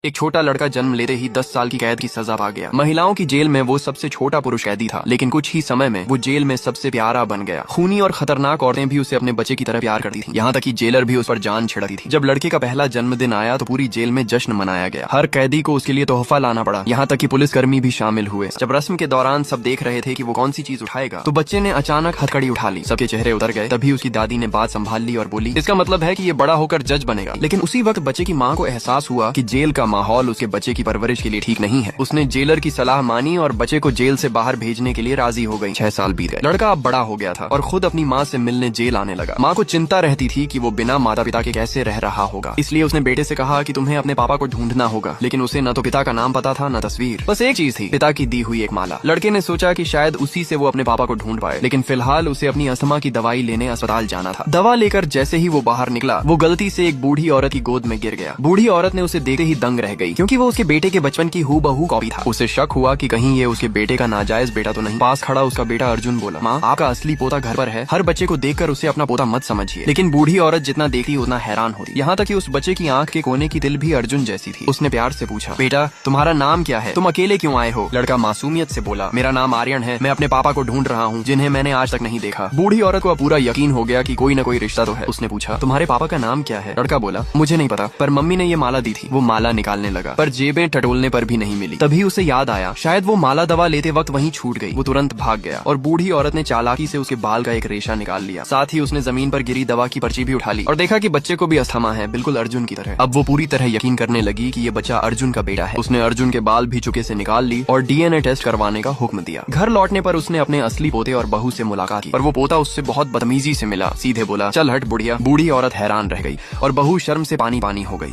एक छोटा लड़का जन्म लेते ही 10 साल की कैद की सजा पा गया। महिलाओं की जेल में वो सबसे छोटा पुरुष कैदी था, लेकिन कुछ ही समय में वो जेल में सबसे प्यारा बन गया। खूनी और खतरनाक औरतें भी उसे अपने बच्चे की तरह प्यार करती थीं। यहाँ तक कि जेलर भी उस पर जान छिड़कती थी। जब लड़के का पहला जन्मदिन आया तो पूरी जेल में जश्न मनाया गया। हर कैदी को उसके लिए तोहफा लाना पड़ा, यहाँ तक कि पुलिसकर्मी भी शामिल हुए। जब रस्म के दौरान सब देख रहे थे कि वो कौन सी चीज उठाएगा, तो बच्चे ने अचानक हथकड़ी उठा ली। सबके चेहरे उतर गए। तभी उसकी दादी ने बात संभाल ली और बोली, इसका मतलब है कि ये बड़ा होकर जज बनेगा। लेकिन उसी वक्त बच्चे की माँ को एहसास हुआ कि जेल का माहौल उसके बच्चे की परवरिश के लिए ठीक नहीं है। उसने जेलर की सलाह मानी और बच्चे को जेल से बाहर भेजने के लिए राजी हो गई। 6 साल बीत गए। लड़का अब बड़ा हो गया था और खुद अपनी माँ से मिलने जेल आने लगा। माँ को चिंता रहती थी कि वो बिना माता पिता के कैसे रह रहा होगा। इसलिए उसने बेटे से कहा कि तुम्हें अपने पापा को ढूंढना होगा। लेकिन उसे न तो पिता का नाम पता था, न तस्वीर। बस एक चीज थी, पिता की दी हुई एक माला। लड़के ने सोचा कि शायद उसी से वो अपने पापा को ढूंढ पाए। लेकिन फिलहाल उसे अपनी अस्थमा की दवाई लेने अस्पताल जाना था। दवा लेकर जैसे ही वो बाहर निकला, वो गलती से एक बूढ़ी औरत की गोद में गिर गया। बूढ़ी औरत ने उसे देखते ही दंग रह गई, क्योंकि वो उसके बेटे के बचपन की हूबहू कॉपी था। उसे शक हुआ कि कहीं ये उसके बेटे का नाजायज बेटा तो नहीं। पास खड़ा उसका बेटा अर्जुन बोला, माँ, आपका असली पोता घर पर है। हर बच्चे को देखकर उसे अपना पोता मत समझिए। लेकिन बूढ़ी औरत जितना देखती उतना हैरान होती। यहाँ तक कि उस बच्चे की आंख के कोने की तिल भी अर्जुन जैसी थी। उसने प्यार से पूछा, बेटा तुम्हारा नाम क्या है? तुम अकेले क्यों आए हो? लड़का मासूमियत से बोला, मेरा नाम आर्यन है। मैं अपने पापा को ढूंढ रहा हूँ, जिन्हें मैंने आज तक नहीं देखा। बूढ़ी औरत को पूरा यकीन हो गया कि कोई न कोई रिश्ता तो है। उसने पूछा, तुम्हारे पापा का नाम क्या है? लड़का बोला, मुझे नहीं पता, पर मम्मी ने ये माला दी थी। वो माला निकालने लगा, पर जेबें टटोलने पर भी नहीं मिली। तभी उसे याद आया, शायद वो माला दवा लेते वक्त वहीं छूट गई। वो तुरंत भाग गया और बूढ़ी औरत ने चालाकी से उसके बाल का एक रेशा निकाल लिया। साथ ही उसने जमीन पर गिरी दवा की पर्ची भी उठा ली और देखा कि बच्चे को भी अस्थमा है, बिल्कुल अर्जुन की तरह। अब वो पूरी तरह यकीन करने लगी कि ये बच्चा अर्जुन का बेटा है। उसने अर्जुन के बाल भी चुके से निकाल ली और डीएनए टेस्ट करवाने का हुक्म दिया। घर लौटने पर उसने अपने असली पोते और बहू से मुलाकात की, पर वो पोता उससे बहुत बदतमीजी से मिला। सीधे बोला, चल हट बुढ़िया। बूढ़ी औरत हैरान रह गई और बहू शर्म से पानी पानी हो गई।